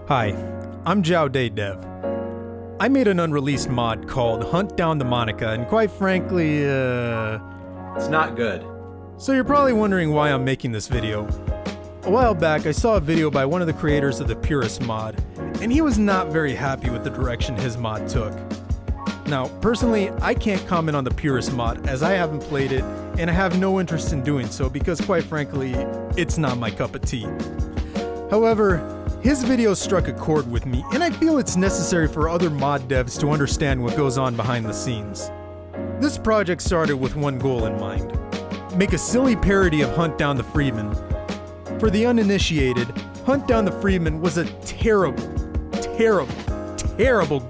Hi, I'm Jow Day Dev. I made an unreleased mod called Hunt Down the Monika, and quite frankly, It's not good. So you're probably wondering why I'm making this video. A while back, I saw a video by one of the creators of the Purist mod, and he was not very happy with the direction his mod took. Now, personally, I can't comment on the Purist mod as I haven't played it, and I have no interest in doing so because quite frankly, it's not my cup of tea. However, his video struck a chord with me, and I feel it's necessary for other mod devs to understand what goes on behind the scenes. This project started with one goal in mind: make a silly parody of Hunt Down the Freedman. For the uninitiated, Hunt Down the Freedman was a terrible,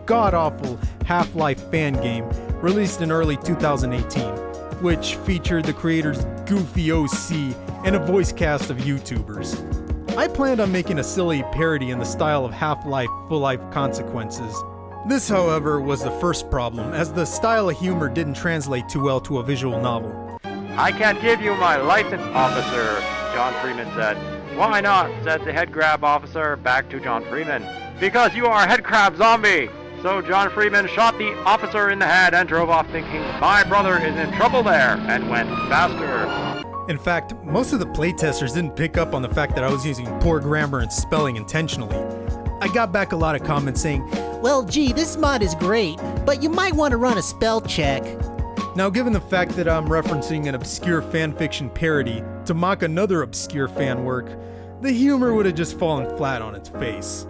god-awful Half-Life fan game released in early 2018, which featured the creator's goofy OC and a voice cast of YouTubers. I planned on making a silly parody in the style of Half-Life Full Life Consequences. This, however, was the first problem, as the style of humor didn't translate too well to a visual novel. "I can't give you my license, officer," John Freeman said. "Why not?" said the head crab officer back to John Freeman. "Because you are a head crab zombie." So John Freeman shot the officer in the head and drove off thinking, "My brother is in trouble there," and went faster. In fact, most of the playtesters didn't pick up on the fact that I was using poor grammar and spelling intentionally. I got back a lot of comments saying, "Well, gee, this mod is great, but you might want to run a spell check." Now, given the fact that I'm referencing an obscure fanfiction parody to mock another obscure fan work, the humor would have just fallen flat on its face.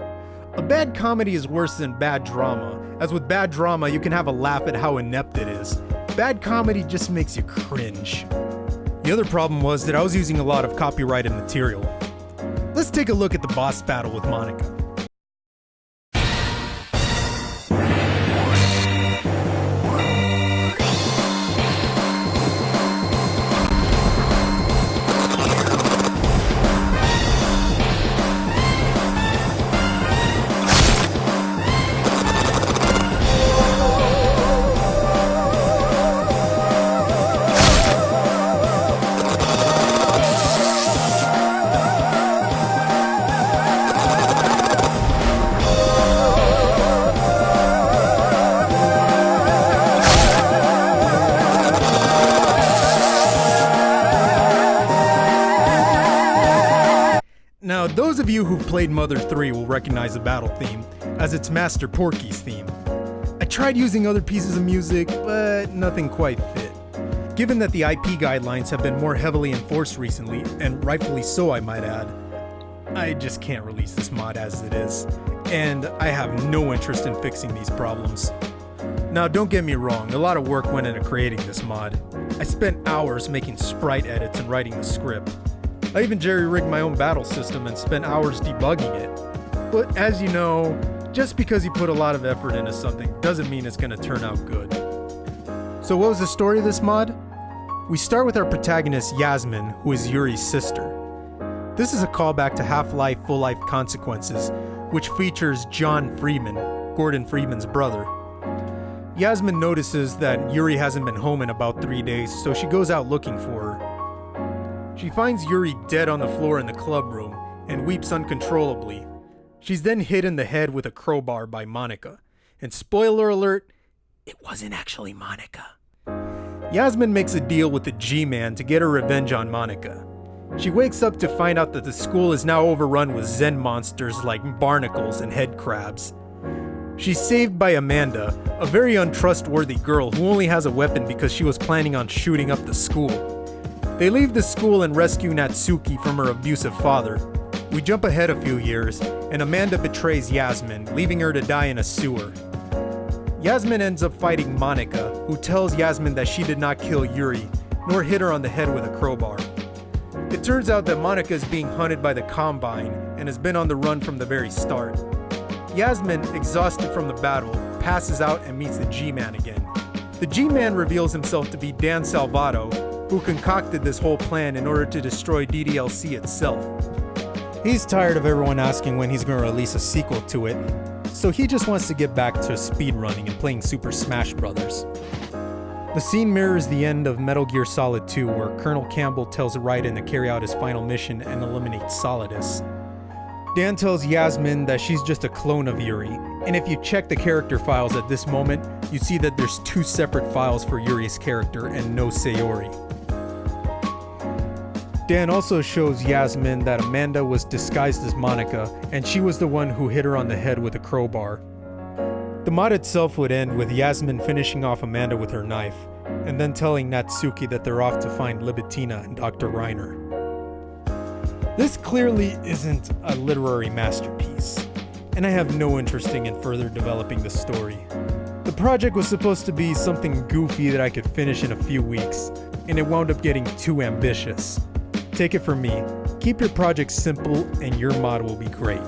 A bad comedy is worse than bad drama, as with bad drama you can have a laugh at how inept it is. Bad comedy just makes you cringe. The other problem was that I was using a lot of copyrighted material. Let's take a look at the boss battle with Monika. Now, those of you who've played Mother 3 will recognize the battle theme, as it's Master Porky's theme. I tried using other pieces of music, but nothing quite fit. Given that the IP guidelines have been more heavily enforced recently, and rightfully so I might add, I just can't release this mod as it is, and I have no interest in fixing these problems. Now, don't get me wrong, a lot of work went into creating this mod. I spent hours making sprite edits and writing the script. I even jerry-rigged my own battle system and spent hours debugging it. But as you know, just because you put a lot of effort into something doesn't mean it's gonna turn out good. So what was the story of this mod? We start with our protagonist Yasmin, who is Yuri's sister. This is a callback to Half-Life Full Life Consequences, which features John Freeman, Gordon Freeman's brother. Yasmin notices that Yuri hasn't been home in about 3 days, so she goes out looking for her. She finds Yuri dead on the floor in the club room and weeps uncontrollably. She's then hit in the head with a crowbar by Monika. And spoiler alert, it wasn't actually Monika. Yasmin makes a deal with the G-Man to get her revenge on Monika. She wakes up to find out that the school is now overrun with Zen monsters like barnacles and head crabs. She's saved by Amanda, a very untrustworthy girl who only has a weapon because she was planning on shooting up the school. They leave the school and rescue Natsuki from her abusive father. We jump ahead a few years, and Amanda betrays Yasmin, leaving her to die in a sewer. Yasmin ends up fighting Monika, who tells Yasmin that she did not kill Yuri, nor hit her on the head with a crowbar. It turns out that Monika is being hunted by the Combine, and has been on the run from the very start. Yasmin, exhausted from the battle, passes out and meets the G-Man again. The G-Man reveals himself to be Dan Salvato, who concocted this whole plan in order to destroy DDLC itself. He's tired of everyone asking when he's going to release a sequel to it, so he just wants to get back to speedrunning and playing Super Smash Bros. The scene mirrors the end of Metal Gear Solid 2, where Colonel Campbell tells Raiden to carry out his final mission and eliminate Solidus. Dan tells Yasmin that she's just a clone of Yuri, and if you check the character files at this moment, you see that there's 2 separate files for Yuri's character and no Sayori. Dan also shows Yasmin that Amanda was disguised as Monika, and she was the one who hit her on the head with a crowbar. The mod itself would end with Yasmin finishing off Amanda with her knife, and then telling Natsuki that they're off to find Libitina and Dr. Reiner. This clearly isn't a literary masterpiece, and I have no interest in further developing the story. The project was supposed to be something goofy that I could finish in a few weeks, and it wound up getting too ambitious. Take it from me, keep your project simple and your mod will be great.